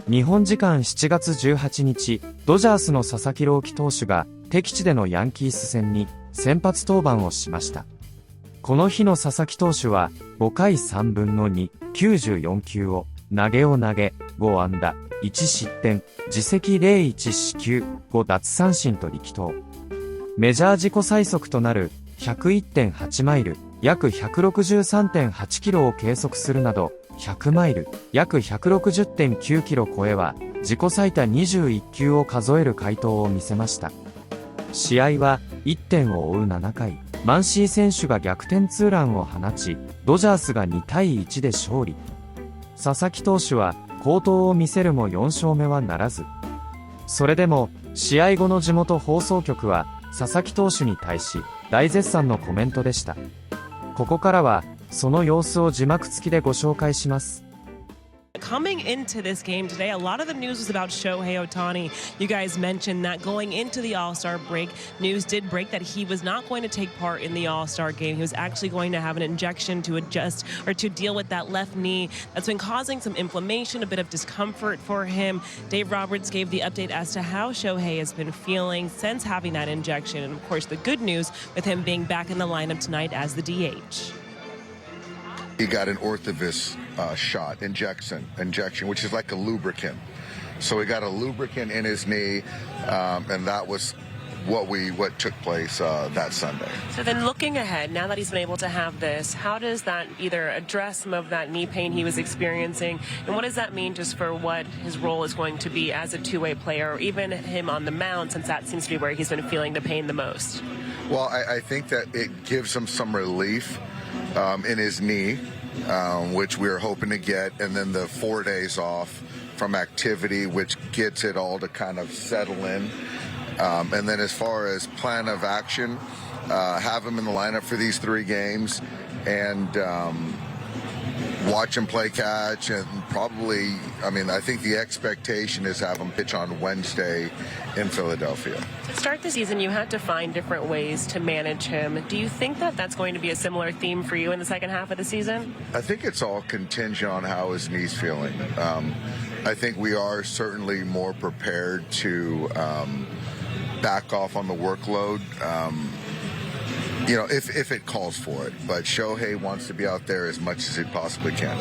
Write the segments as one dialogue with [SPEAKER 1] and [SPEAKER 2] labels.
[SPEAKER 1] 日本時間7月18日、ドジャースの佐々木朗希投手が敵地でのヤンキース戦に先発登板をしました。この日の佐々木投手は5回3分の2、94球を投げ5安打、1失点、自責0-1四球、5奪三振と力投。メジャー自己最速となる 101.8 マイル、約 163.8 キロを計測するなど、100マイル、約 160.9 キロ超えは、自己最多21球を数える快投を見せました。試合は、1点を追う7回、マンシー選手が逆転ツーランを放ち、ドジャースが2対1で勝利。佐々木投手は、好投を見せるも4勝目はならず。それでも、試合後の地元放送局は、佐々木投手に対し、大絶賛のコメントでした。ここからは、その様子を字幕付きでご紹介します。
[SPEAKER 2] Coming into this game today, a lot of the news was about Shohei Ohtani. You guys mentioned that going into the All-Star break, news did break that he was not going to take part in the All-Star game. He was actually going to have an injection to adjust or to deal with that left knee that's been causing some inflammation, a bit of discomfort for him. Dave Roberts gave the update as to how Shohei has been feeling since having that injection. And of course, the good news with him being back in the lineup tonight as the DH.
[SPEAKER 3] He got an orthovis shot, injection, which is like a lubricant. So he got a lubricant in his knee, and that was what took place that Sunday.
[SPEAKER 2] So then looking ahead, now that he's been able to have this, how does that either address some of that knee pain he was experiencing, and what does that mean just for what his role is going to be as a two-way player, or even him on the mound, since that seems to be where he's been feeling the pain the most?
[SPEAKER 3] Well, I think that it gives him some relief in his knee, which we're hoping to get, and then the 4 days off from activity, which gets it all to kind of settle in. And then as far as plan of action, have him in the lineup for these 3 games and watch him play catch, and probably, I think the expectation is have him pitch on Wednesday in Philadelphia.
[SPEAKER 2] To start the season, you had to find different ways to manage him. Do you think that that's going to be a similar theme for you in the second half of the season?
[SPEAKER 3] I think it's all contingent on how his knee's feeling. I think we are certainly more prepared to back off on the workload. If it calls for it. But Shohei wants to be out there as much as he possibly can.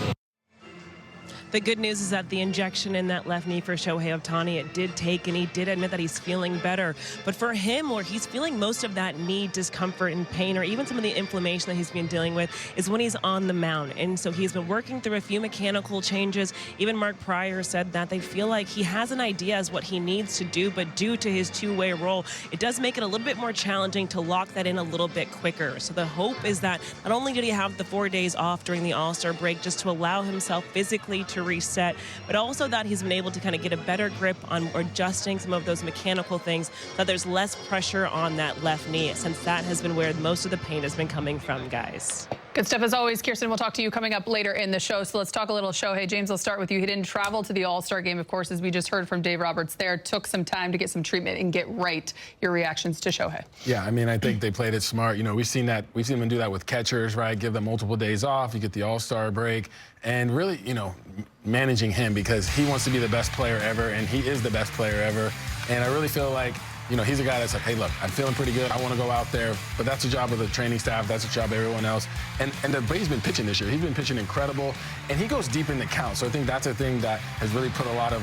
[SPEAKER 2] The good news is that the injection in that left knee for Shohei Ohtani, it did take, and he did admit that he's feeling better. But for him, where he's feeling most of that knee discomfort and pain, or even some of the inflammation that he's been dealing with, is when he's on the mound. And so he's been working through a few mechanical changes. Even Mark Pryor said that they feel like he has an idea as what he needs to do, but due to his two-way role, it does make it a little bit more challenging to lock that in a little bit quicker. So the hope is that not only did he have the 4 days off during the All-Star break just to allow himself physically to reset, but also that he's been able to kind of get a better grip on adjusting some of those mechanical things, so that there's less pressure on that left knee, since that has been where most of the pain has been coming from, guys.
[SPEAKER 4] Good stuff as always. Kirsten, we'll talk to you coming up later in the show. So let's talk a little Shohei. James, I'll start with you. He didn't travel to the All-Star game, of course, as we just heard from Dave Roberts there. Took some time to get some treatment and get right. Your reactions to Shohei?
[SPEAKER 5] Yeah, I think they played it smart. We've seen them do that with catchers, right? Give them multiple days off. You get the All-Star break. And really, managing him, because he wants to be the best player ever, and he is the best player ever. And I really feel like, he's a guy that's like, hey, look, I'm feeling pretty good. I want to go out there. But that's the job of the training staff. That's the job of everyone else. And but he's been pitching this year. He's been pitching incredible. And he goes deep in the count. So I think that's a thing that has really put a lot of,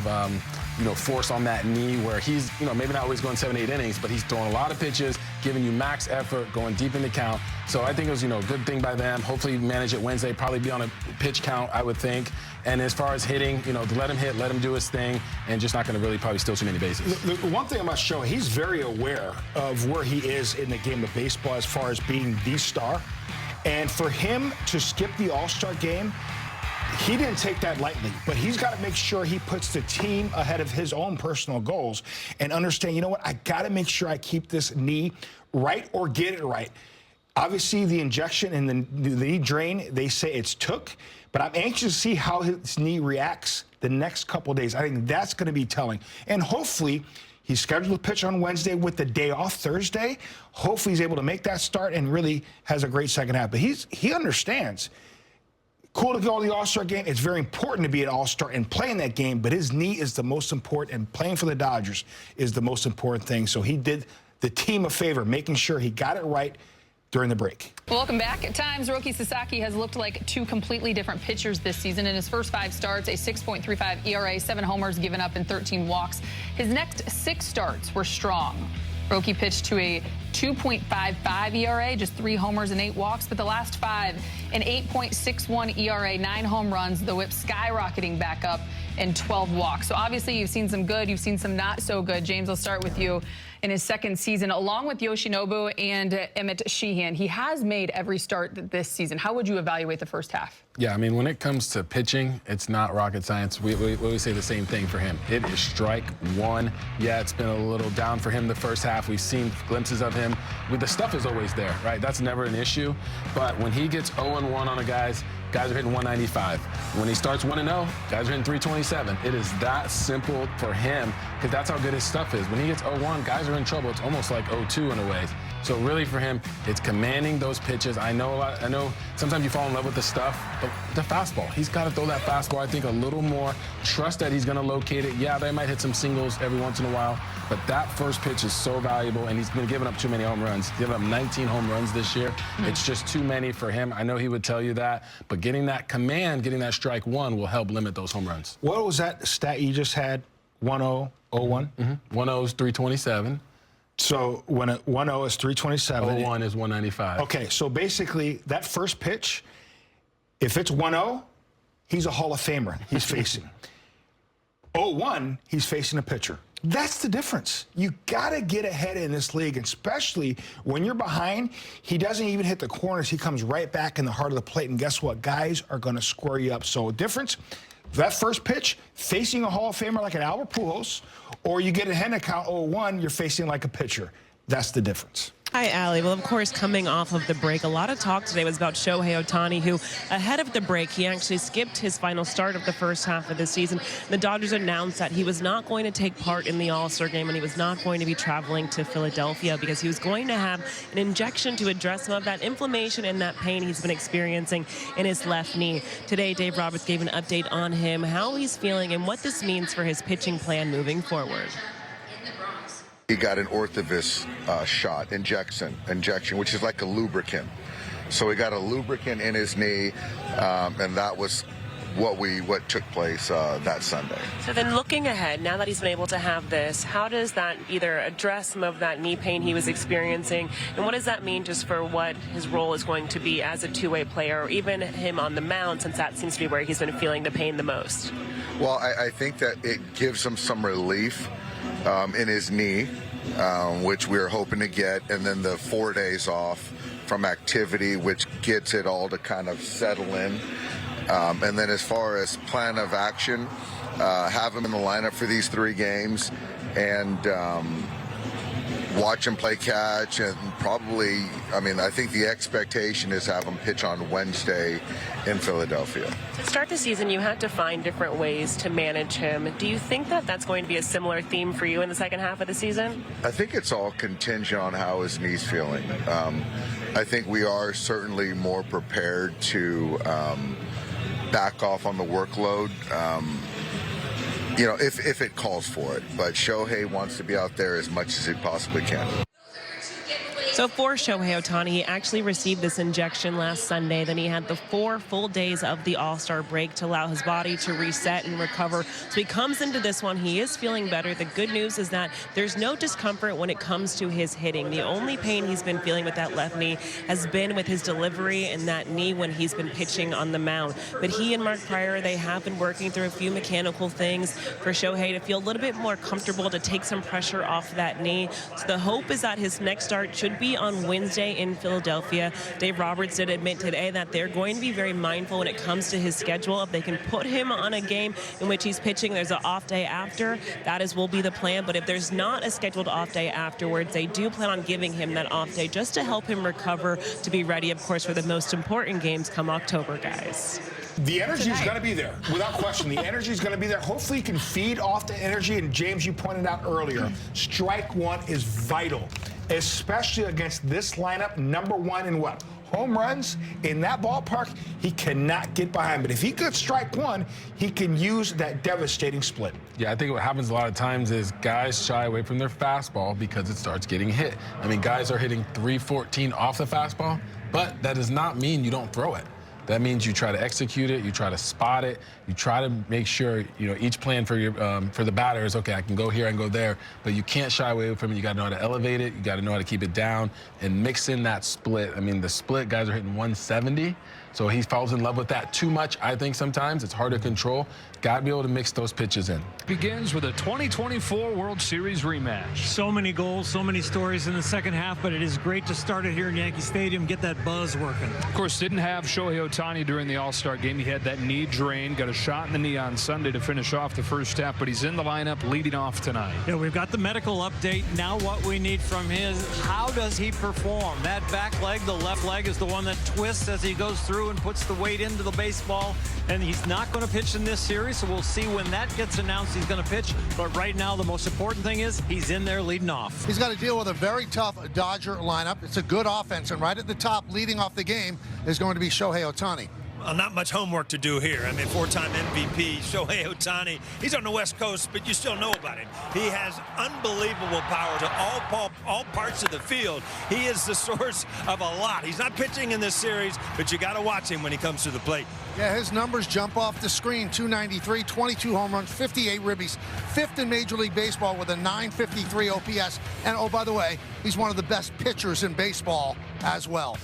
[SPEAKER 5] force on that knee, where he's, maybe not always going 7-8 innings, but he's throwing a lot of pitches, giving you max effort, going deep in the count. So I think it was, a good thing by them. Hopefully manage it Wednesday, probably be on a pitch count, I would think. And as far as hitting, let him hit, let him do his thing, and just not going to really probably steal too many bases.
[SPEAKER 6] The one thing about Shohei, he's very aware of where he is in the game of baseball as far as being the star. And for him to skip the All-Star game, he didn't take that lightly, but he's got to make sure he puts the team ahead of his own personal goals and understand, I got to make sure I keep this knee right or get it right. Obviously, the injection and the knee drain, they say it's took, but I'm anxious to see how his knee reacts the next couple of days. I think that's going to be telling. And hopefully, he's scheduled to pitch on Wednesday with the day off Thursday. Hopefully, he's able to make that start and really has a great second half. But he understands Cool to go to the All-Star game. It's very important to be an All-Star and play in that game, but his knee is the most important, and playing for the Dodgers is the most important thing. So he did the team a favor, making sure he got it right during the break.
[SPEAKER 4] Welcome back. At times, Roki Sasaki has looked like two completely different pitchers this season. In his first 5 starts, a 6.35 ERA, 7 homers given up, and 13 walks. His next 6 starts were strong. Roki pitched to a 2.55 ERA, just 3 homers and 8 walks, but the last 5, an 8.61 ERA, 9 home runs, the whip skyrocketing back up, and 12 walks. So obviously you've seen some good, you've seen some not so good. James, I'll start with you. In his second season, along with Yoshinobu and Emmett Sheehan, he has made every start this season. How would you evaluate the first half?
[SPEAKER 5] Yeah, I mean, when it comes to pitching, it's not rocket science. We say the same thing for him. It is strike one. Yeah, it's been a little down for him the first half. We've seen glimpses of him. The stuff is always there, right? That's never an issue. But when he gets 0-1 on a guys are hitting 195. When he starts 1-0, guys are hitting 327. It is that simple for him, because that's how good his stuff is. When he gets 0-1, guys are in trouble. It's almost like 0-2 in a way. So really for him, it's commanding those pitches. I know sometimes you fall in love with the stuff, but the fastball, he's got to throw that fastball, I think, a little more. Trust that he's going to locate it. Yeah, they might hit some singles every once in a while, but that first pitch is so valuable, and he's been giving up too many home runs. He's given up 19 home runs this year. It's just too many for him. I know he would tell you that, but getting that command, getting that strike one will help limit those home runs.
[SPEAKER 6] What was that stat you just had? 1-0, 0-1?
[SPEAKER 5] 1-0 is 327.
[SPEAKER 6] So when 1-0 is 327.
[SPEAKER 5] 0-1 is 195.
[SPEAKER 6] Okay, so basically that first pitch, if it's 1-0, he's a Hall of Famer he's facing. 0-1, he's facing a pitcher. That's the difference. You got to get ahead in this league, especially when you're behind. He doesn't even hit the corners. He comes right back in the heart of the plate, and guess what? Guys are going to square you up. So difference, that first pitch, facing a Hall of Famer like an Albert Pujols, or you get ahead and count 0-1, you're facing like a pitcher. That's the difference.
[SPEAKER 2] Hi, Allie. Well, of course, coming off of the break, a lot of talk today was about Shohei Ohtani, who, ahead of the break, he actually skipped his final start of the first half of the season. The Dodgers announced that he was not going to take part in the All-Star game, and he was not going to be traveling to Philadelphia because he was going to have an injection to address some of that inflammation and that pain he's been experiencing in his left knee. Today, Dave Roberts gave an update on him, how he's feeling, and what this means for his pitching plan moving forward.
[SPEAKER 3] He got an Orthovis shot, injection, which is like a lubricant. So he got a lubricant in his knee, and that was what took place that Sunday.
[SPEAKER 2] So then looking ahead, now that he's been able to have this, how does that either address some of that knee pain he was experiencing, and what does that mean just for what his role is going to be as a two-way player, or even him on the mound, since that seems to be where he's been feeling the pain the most?
[SPEAKER 3] Well, I think that it gives him some relief in his knee, which we're hoping to get, and then the 4 days off from activity, which gets it all to kind of settle in. And then as far as plan of action, have him in the lineup for these 3 games, and watch him play catch, and probably, I mean, I think the expectation is have him pitch on Wednesday in Philadelphia.
[SPEAKER 2] To start the season, you had to find different ways to manage him. Do you think that that's going to be a similar theme for you in the second half of the season?
[SPEAKER 3] I think it's all contingent on how his knee's feeling. I think we are certainly more prepared to back off on the workload, you know, if it calls for it. But Shohei wants to be out there as much as he possibly can.
[SPEAKER 2] So for Shohei Ohtani, he actually received this injection last Sunday. Then he had the 4 full days of the All-Star break to allow his body to reset and recover. So he comes into this one. He is feeling better. The good news is that there's no discomfort when it comes to his hitting. The only pain he's been feeling with that left knee has been with his delivery and that knee when he's been pitching on the mound. But he and Mark Pryor, they have been working through a few mechanical things for Shohei to feel a little bit more comfortable, to take some pressure off that knee. So the hope is that his next start should be on Wednesday in Philadelphia. Dave Roberts did admit today that they're going to be very mindful when it comes to his schedule. If they can put him on a game in which he's pitching, there's an off day after, that will be the plan. But if there's not a scheduled off day afterwards, they do plan on giving him that off day just to help him recover, to be ready, of course, for the most important games come October, guys.
[SPEAKER 6] The energy is going to be there, without question. The energy is going to be there. Hopefully you can feed off the energy. And James, you pointed out earlier, strike one is vital, especially against this lineup, number 1 in what? home runs in that ballpark, he cannot get behind. But if he could strike one, he can use that devastating split.
[SPEAKER 5] Yeah, I think what happens a lot of times is guys shy away from their fastball because it starts getting hit. I mean, guys are hitting 314 off the fastball, but that does not mean you don't throw it. That means you try to execute it, you try to spot it, you try to make sure, you know, each plan for your for the batter is, okay, I can go here, I can go there, but you can't shy away from it. You got to know how to elevate it, you got to know how to keep it down and mix in that split. I mean, the split, guys are hitting 170, so he falls in love with that too much. I think sometimes it's hard to control. Got to be able to mix those pitches in.
[SPEAKER 7] Begins with a 2024 World Series rematch.
[SPEAKER 8] So many goals, so many stories in the second half, but it is great to start it here in Yankee Stadium, get that buzz working.
[SPEAKER 7] Of course, didn't have Shohei Ohtani during the All-Star game. He had that knee drain, got a shot in the knee on Sunday to finish off the first half, but he's in the lineup leading off tonight.
[SPEAKER 8] Yeah, we've got the medical update. Now what we need from him is how does he perform? That back leg, the left leg, is the one that twists as he goes through and puts the weight into the baseball, and he's not going to pitch in this series, so we'll see when that gets announced he's going to pitch. But right now, the most important thing is he's in there leading off.
[SPEAKER 9] He's got to deal with a very tough Dodger lineup. It's a good offense, and right at the top, leading off the game, is going to be Shohei Ohtani.
[SPEAKER 10] Not much homework to do here. I mean, four-time MVP, Shohei Ohtani. He's on the West Coast, but you still know about him. He has unbelievable power to all parts of the field. He is the source of a lot. He's not pitching in this series, but you got to watch him when he comes to the plate.
[SPEAKER 9] Yeah, his numbers jump off the screen. 293, 22 home runs, 58 ribbies. Fifth in Major League Baseball with a 953 OPS. And, oh, by the way, he's one of the best pitchers in baseball as well.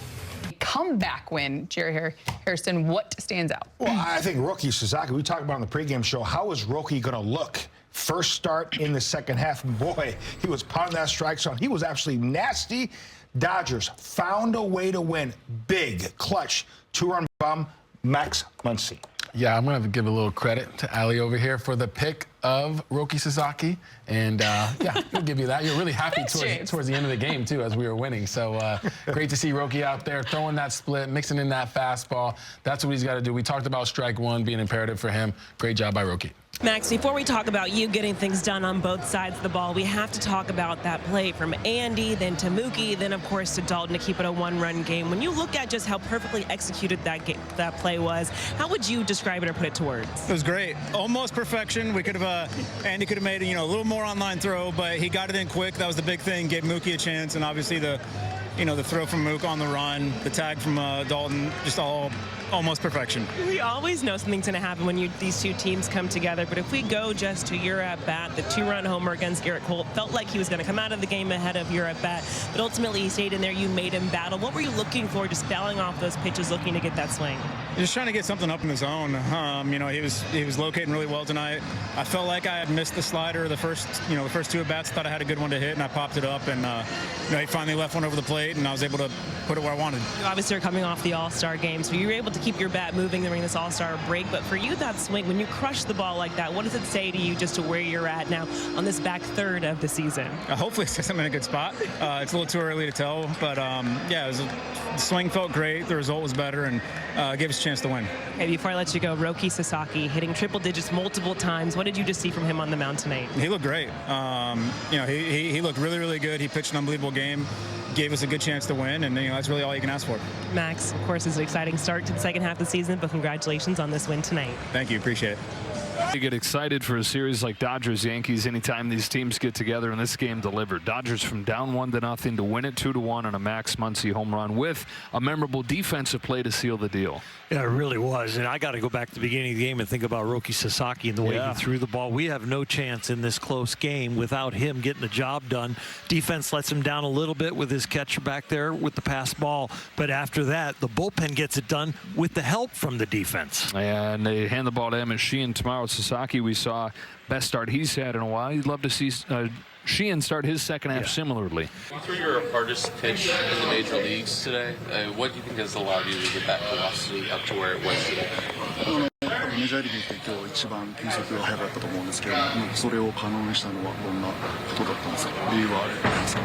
[SPEAKER 4] Comeback win, Jerry Hairston, what stands out?
[SPEAKER 6] Well, I think Roki Sasaki, we talked about on the pregame show, how is Roki going to look? First start in the second half, and boy, he was pounding that strike zone. He was actually nasty. Dodgers found a way to win. Big, clutch, two-run bomb, Max Muncy.
[SPEAKER 5] Yeah, I'm going to give a little credit to Ali over here for the pick of Roki Sasaki. And, yeah, he'll give you that. You're really happy towards the end of the game, too, as we were winning. So great to see Roki out there throwing that split, mixing in that fastball. That's what he's got to do. We talked about strike one being imperative for him. Great job by Roki.
[SPEAKER 2] Max, before we talk about you getting things done on both sides of the ball, we have to talk about that play from Andy, then to Mookie, then, of course, to Dalton to keep it a one-run game. When you look at just how perfectly executed that play was, how would you describe it or put it to words?
[SPEAKER 11] It was great. Almost perfection. We could have, Andy could have made, a little more online throw, but he got it in quick. That was the big thing, gave Mookie a chance, and obviously the throw from Mook on the run, the tag from Dalton, just almost perfection.
[SPEAKER 2] We always know something's going to happen when these two teams come together, but if we go just to your at-bat, the two-run homer against Garrett Cole, felt like he was going to come out of the game ahead of your at-bat, but ultimately he stayed in there, you made him battle. What were you looking for, just fouling off those pitches, looking to get that swing?
[SPEAKER 11] Just trying to get something up in the zone. He was locating really well tonight. I felt like I had missed the slider the first two at-bats, thought I had a good one to hit, and I popped it up, and he finally left one over the plate, and I was able to put it where I wanted.
[SPEAKER 2] Obviously, you're coming off the All-Star game, so you were able to keep your bat moving during this All-Star break. But for you, that swing, when you crush the ball like that, what does it say to you just to where you're at now on this back third of the season?
[SPEAKER 11] Hopefully, it says I'm in a good spot. It's a little too early to tell, but yeah, the swing felt great. The result was better, and gave us a chance to win.
[SPEAKER 2] Okay, before I let you go, Roki Sasaki hitting triple digits multiple times. What did you just see from him on the mound tonight?
[SPEAKER 11] He looked great. He looked really, really good. He pitched an unbelievable game. Gave us a good chance to win, and that's really all you can ask for.
[SPEAKER 2] Max, of course, it's an exciting start to the second half of the season, but congratulations on this win tonight.
[SPEAKER 11] Thank you. Appreciate it.
[SPEAKER 7] You get excited for a series like Dodgers-Yankees anytime these teams get together, and this game delivered. Dodgers from down 1-0 to win it 2-1 on a Max Muncy home run with a memorable defensive play to seal the deal.
[SPEAKER 8] Yeah, it really was. And I got to go back to the beginning of the game and think about Roki Sasaki and the way he threw the ball. We have no chance in this close game without him getting the job done. Defense lets him down a little bit with his catcher back there with the pass ball. But after that, the bullpen gets it done with the help from the defense.
[SPEAKER 7] And they hand the ball to Emmett Sheehan tomorrow. Sasaki, we saw best start he's had in a while. You'd love to see Sheehan start his second half similarly.
[SPEAKER 12] You threw your hardest pitch in the major leagues today. What do you think has allowed you to get that velocity up to where it was today?
[SPEAKER 13] メジャーリーグで今日一番球速が速かったと思うんですけど、それを可能にしたのはどんなことだったんですか。理由はありますか。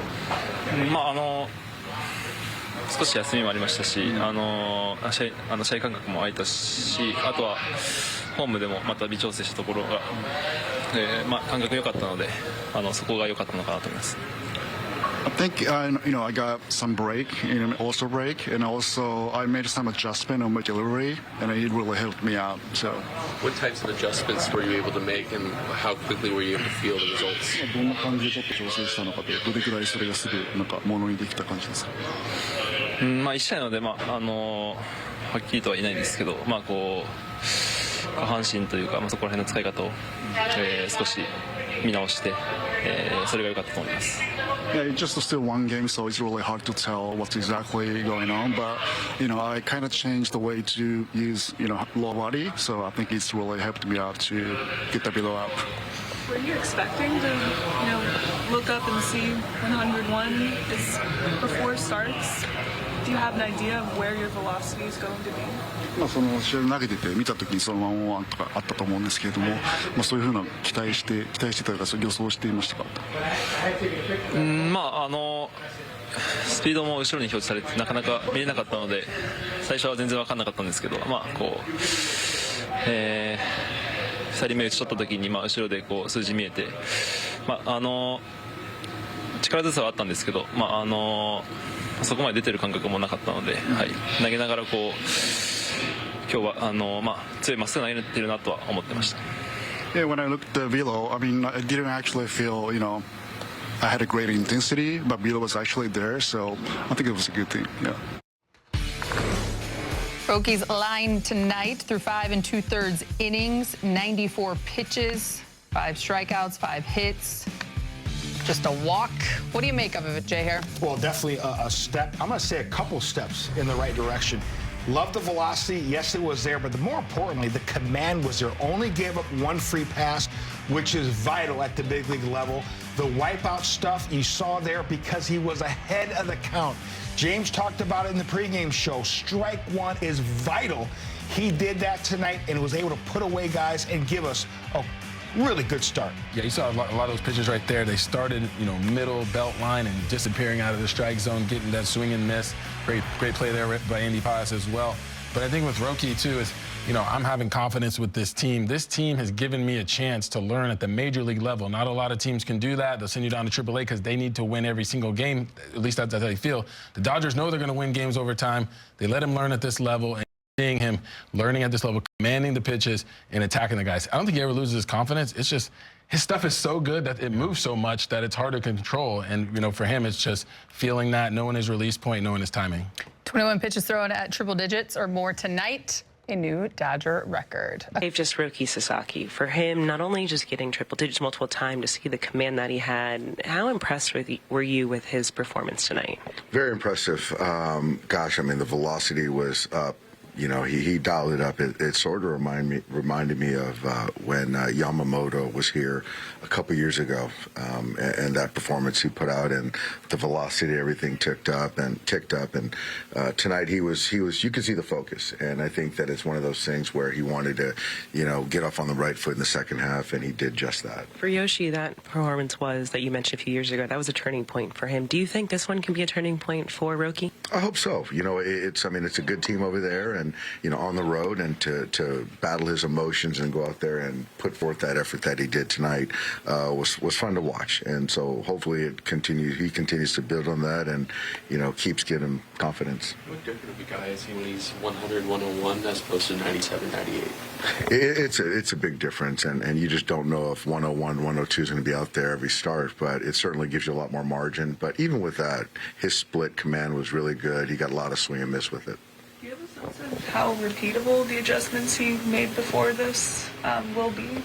[SPEAKER 12] 少し休みもありましたし、試合間隔も空いたし、あとはホームでもまた微調整したところが、感覚良かったので、そこが良かったのかなと思います。
[SPEAKER 13] I think I got some break in All-Star break, and also I made some adjustment on my delivery, and it really helped me out. So,
[SPEAKER 14] what types of adjustments were you able to make, and how quickly were you able to feel the results?
[SPEAKER 13] どんな感じでちょっと調整したのかと、どれくらいそれがすぐものにできた感じですか。
[SPEAKER 12] 1試合なのではっきりとはいないんですけど、下半身というか、そこら辺の使い方を、少し見直して、それが良かったと思います。
[SPEAKER 13] Yeah, it's just still one game, so it's really hard to tell what's exactly going on. But I kind of changed the way to use low body, so I think it's really helped me out to get the below up.
[SPEAKER 15] Were you expecting to look up and see 101 before starts? Do you have an idea of where your velocity is going to be?
[SPEAKER 13] その試合投げてて見た時にその101とかあったと思うんですけれども、そういうふうな期待してたというか予想していましたか。
[SPEAKER 12] スピードも後ろに表示されてなかなか見えなかったので、最初は全然分かんなかったんですけど、2人目打ち取った時に後ろで数字見えて、力強さはあったんですけど、そこまで出てる感覚もなかったので、投げながら今日は強いまっすぐ投げてるなとは思ってました。
[SPEAKER 13] Yeah, when I looked at the velo, I didn't actually feel, I had a great intensity, but velo was actually there, so I think it was a good thing. Yeah.
[SPEAKER 4] Rocky's line tonight through 5 2/3 innings, 94 pitches, 5 strikeouts, 5 hits. Just a walk. What do you make of it, Jay Hare?
[SPEAKER 6] Well, definitely a step. I'm going to say a couple steps in the right direction. Love the velocity. Yes, it was there, but more importantly, the command was there. Only gave up one free pass, which is vital at the big league level. The wipeout stuff you saw there because he was ahead of the count. James talked about it in the pregame show. Strike one is vital. He did that tonight and was able to put away guys and give us a really good start.
[SPEAKER 5] Yeah, you saw a lot of those pitches right there. They started, middle belt line and disappearing out of the strike zone, getting that swing and miss. Great play there by Andy Pias as well. But I think with Roki too is, I'm having confidence with this team. This team has given me a chance to learn at the major league level. Not a lot of teams can do that. They'll send you down to AAA because they need to win every single game. At least that's how they feel. The Dodgers know they're going to win games over time. They let him learn at this level. And seeing him learning at this level, commanding the pitches, and attacking the guys. I don't think he ever loses his confidence. It's just his stuff is so good that it moves so much that it's hard to control. And, for him, it's just feeling that, knowing his release point, knowing his timing.
[SPEAKER 4] 21 pitches thrown at triple digits or more tonight. A new Dodger record.
[SPEAKER 2] Just Roki Sasaki. For him, not only just getting triple digits multiple times to see the command that he had, how impressed were you with his performance tonight?
[SPEAKER 3] Very impressive. The velocity was up. He dialed it up. It sort of reminded me of when Yamamoto was here a couple years ago, and that performance he put out, and the velocity, everything ticked up. And tonight he was. You could see the focus, and I think that it's one of those things where he wanted to, get off on the right foot in the second half, and he did just that.
[SPEAKER 2] For Yoshi, that performance that you mentioned a few years ago. That was a turning point for him. Do you think this one can be a turning point for Roki?
[SPEAKER 3] I hope so. It's a good team over there, and on the road, and to battle his emotions and go out there and put forth that effort that he did tonight was fun to watch. And so hopefully he continues to build on that, and keeps getting confidence.
[SPEAKER 14] What different of a guy is he when he's 100, 101 as opposed to 97, 98?
[SPEAKER 3] It's a big difference, and you just don't know if 101, 102 is going to be out there every start, but it certainly gives you a lot more margin. But even with that, his split command was really good. He got a lot of swing and miss with it.
[SPEAKER 15] Do you have a sense of how repeatable the adjustments he made before this will be?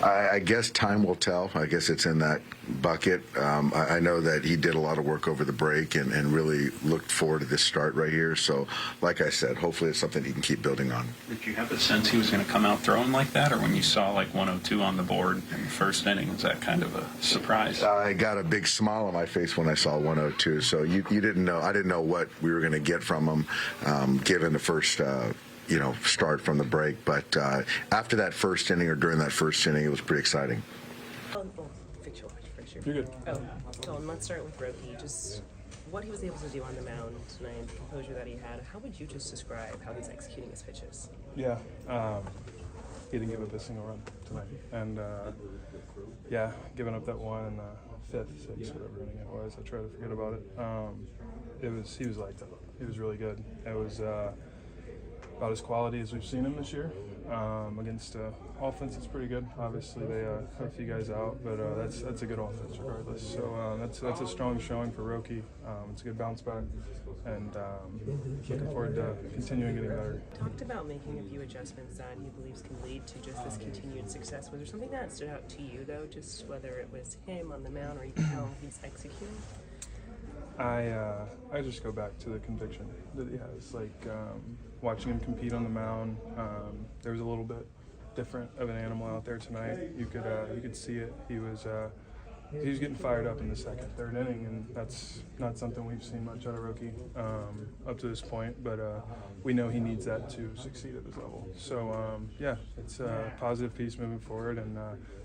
[SPEAKER 3] I guess time will tell. I guess it's in that bucket. I know that he did a lot of work over the break and really looked forward to this start right here. So, like I said, hopefully it's something he can keep building on.
[SPEAKER 16] Did you have a sense he was going to come out throwing like that, or when you saw 102 on the board in the first inning, was that kind of a surprise?
[SPEAKER 3] I got a big smile on my face when I saw 102. So you didn't know. I didn't know what we were going to get from him, given the first start from the break. But after that first inning, or during that first inning, it was pretty exciting.
[SPEAKER 5] You're good.
[SPEAKER 2] Let's start with Roki. Just what he was able to do on the mound tonight, the composure that he had. How would you just describe how he's executing his pitches?
[SPEAKER 17] Yeah, he didn't give up a single run tonight, and giving up that one fifth, sixth, whatever inning it was. I try to forget about it. He was lights out. He was really good. It was about as quality as we've seen him this year. Against offense, it's pretty good. Obviously, they have a few guys out, but that's a good offense regardless. So that's a strong showing for Roki. It's a good bounce back, and looking forward to continuing getting better.
[SPEAKER 2] Talked about making a few adjustments that he believes can lead to just this continued success. Was there something that stood out to you, though, just whether it was him on the mound or even how he's executing?
[SPEAKER 17] I just go back to the conviction that he has. Like watching him compete on the mound, there was a little bit different of an animal out there tonight. You could see it. He was getting fired up in the second, third inning, and that's not something we've seen much out of Roki up to this point. But we know he needs that to succeed at this level. So yeah, it's a positive piece moving forward, and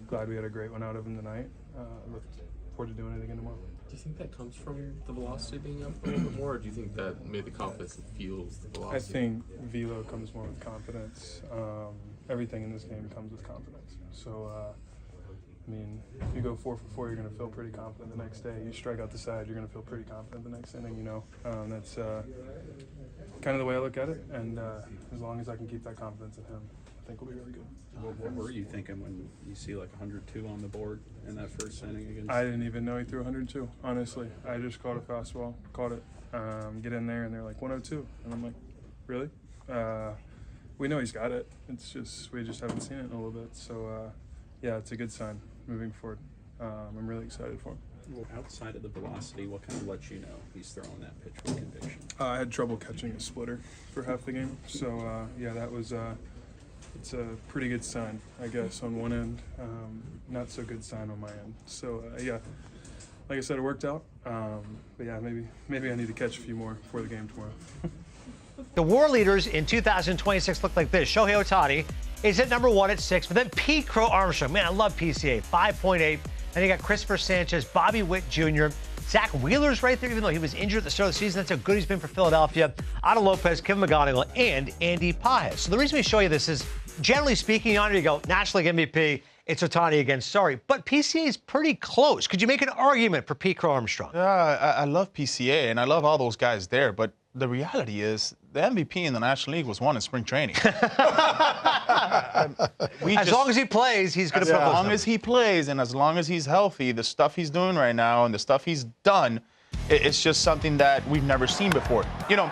[SPEAKER 17] glad we had a great one out of him tonight. Look forward to doing it again tomorrow.
[SPEAKER 14] Do you think that comes from the velocity being up a little bit more, or do you think that maybe the confidence fuels the velocity?
[SPEAKER 17] I think velo comes more with confidence. Everything in this game comes with confidence. So, I mean, if you go 4 for 4, you're going to feel pretty confident the next day. You strike out the side, you're going to feel pretty confident the next inning, you know. That's kind of the way I look at it, and as long as I can keep that confidence in him, I think we'll be really good.
[SPEAKER 18] What were you thinking when you see like 102 on the board in that first inning against?
[SPEAKER 17] I didn't even know he threw 102, honestly. I just caught a fastball, caught it, get in there, and they're like 102. And I'm like, really? We know he's got it. It's just, we just haven't seen it in a little bit. So, yeah, it's a good sign moving forward. I'm really excited for him.
[SPEAKER 18] Well, outside of the velocity, what kind of lets you know he's throwing that pitch with conviction?
[SPEAKER 17] I had trouble catching a splitter for half the game. So, yeah, that was... it's a pretty good sign, I guess, on one end. Not so good sign on my end. So, yeah, like I said, it worked out. But, yeah, maybe I need to catch a few more before the game tomorrow.
[SPEAKER 19] The war leaders in 2026 look like this. Shohei Ohtani is at number 1 at 6, but then P. Crow Armstrong. Man, I love PCA, 5.8. And you got Christopher Sanchez, Bobby Witt Jr., Zach Wheeler's right there, even though he was injured at the start of the season. That's how good he's been for Philadelphia. Otto Lopez, Kevin McGonigal, and Andy Pajes. So the reason we show you this is, generally speaking, yonder you go, National League MVP, it's Ohtani again, sorry. But PCA is pretty close. Could you make an argument for P. Crow Armstrong?
[SPEAKER 20] I love PCA, and I love all those guys there, but the reality is the MVP in the National League was won in spring training.
[SPEAKER 19] As long as he plays, he's going to put those
[SPEAKER 20] As long as he plays and as long as he's healthy, the stuff he's doing right now and the stuff he's done, it's just something that we've never seen before. You know,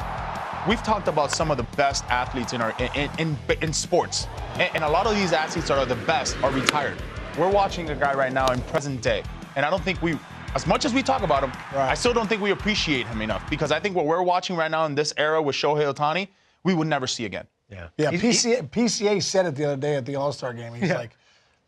[SPEAKER 20] we've talked about some of the best athletes in sports, and a lot of these athletes that are the best are retired. We're watching a guy right now in present day, and I don't think as much as we talk about him, I still don't think we appreciate him enough, because I think what we're watching right now in this era with Shohei Ohtani, we would never see again.
[SPEAKER 9] Yeah, PCA said it the other day at the All-Star game. He's like,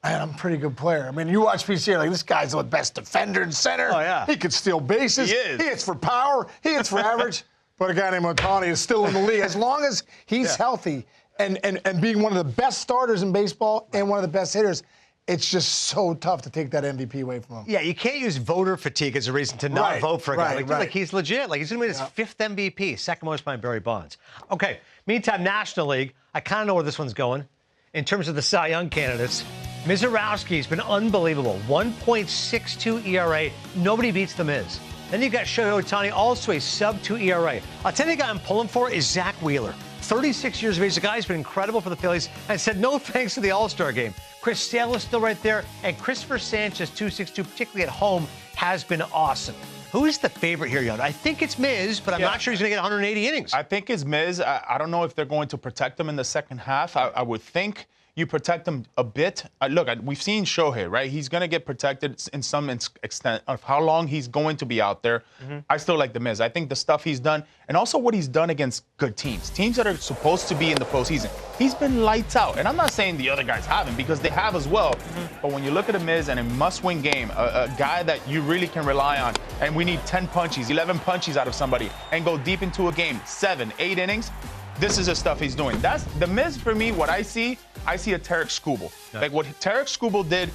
[SPEAKER 9] man, I'm a pretty good player. I mean, you watch PCA, like, this guy's the best defender in center.
[SPEAKER 19] Oh, yeah.
[SPEAKER 9] He could steal bases.
[SPEAKER 20] He is.
[SPEAKER 9] He hits for power. He hits for average. But a guy named Ohtani is still in the league. As long as he's healthy and being one of the best starters in baseball and one of the best hitters, it's just so tough to take that MVP away from him.
[SPEAKER 19] Yeah, you can't use voter fatigue as a reason to not vote for a guy. Like he's legit. Like, he's going to win his 5th MVP, second most behind Barry Bonds. Okay, meantime, National League, I kind of know where this one's going. In terms of the Cy Young candidates, Mizorowski's been unbelievable. 1.62 ERA. Nobody beats the Miz. Then you've got Shohei Ohtani, also a sub-2 ERA. I'll tell you the guy I'm pulling for is Zach Wheeler. 36 years of age. The guy's been incredible for the Phillies and said no thanks to the All-Star game. Chris Sale is still right there, and Christopher Sanchez, 2.62, particularly at home, has been awesome. Who is the favorite here, Yon? I think it's Miz, but I'm not sure he's going to get 180 innings.
[SPEAKER 20] I think it's Miz. I don't know if they're going to protect him in the second half. I would think you protect him a bit. Look, we've seen Shohei, right? He's going to get protected in some extent of how long he's going to be out there. I still like the Miz. I think the stuff he's done, and also what he's done against good teams that are supposed to be in the postseason. He's been lights out. And I'm not saying the other guys haven't, because they have as well. But when you look at a Miz and a must-win game, a guy that you really can rely on, and we need 10 punchies, 11 punchies out of somebody, and go deep into a game, 7, 8 innings, this is the stuff he's doing. That's the Miz for me. What I see a Tarek Skubal. Like what Tarek Skubal did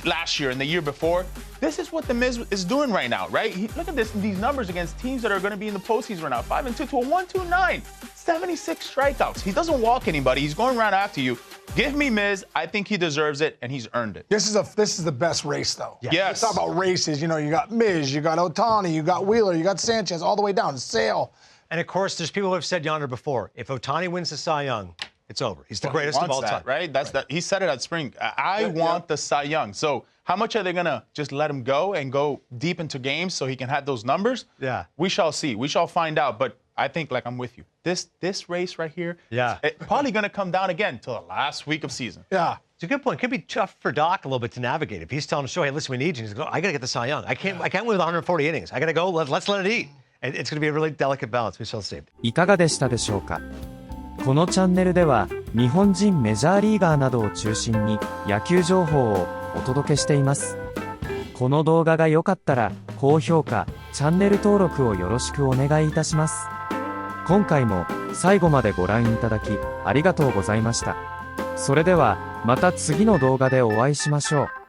[SPEAKER 20] last year and the year before. This is what the Miz is doing right now, right? Look at these numbers against teams that are going to be in the postseason right now. 5-2 to a 1-2-9, 76 strikeouts. He doesn't walk anybody. He's going around after you. Give me Miz. I think he deserves it, and he's earned it.
[SPEAKER 9] This is the best race, though.
[SPEAKER 20] Yes.
[SPEAKER 9] Let's talk about races. You know, you got Miz, you got Ohtani, you got Wheeler, you got Sanchez, all the way down to Sale.
[SPEAKER 19] And of course, there's people who have said yonder before, if Ohtani wins the Cy Young, it's over. He's the greatest of all time.
[SPEAKER 20] Right? He said it at spring. I want the Cy Young. So how much are they going to just let him go and go deep into games so he can have those numbers?
[SPEAKER 19] Yeah.
[SPEAKER 20] We shall see. We shall find out. But I think, like, I'm with you. This race right here, it's probably going to come down again till the last week of season.
[SPEAKER 9] Yeah.
[SPEAKER 19] It's a good point. It could be tough for Doc a little bit to navigate. If he's telling Shohei, listen, we need you. He's going, I got to get the Cy Young. I can't win with 140 innings. I got to go. Let's let it eat. And it's going to be a really delicate balance. We shall see.
[SPEAKER 1] いかがでしたでしょうか。このチャンネルでは日本人メジャーリーガーなどを中心に野球情報をお届けしています。この動画が良かったら高評価、チャンネル登録をよろしくお願いいたします。今回も最後までご覧いただきありがとうございました。それではまた次の動画でお会いしましょう。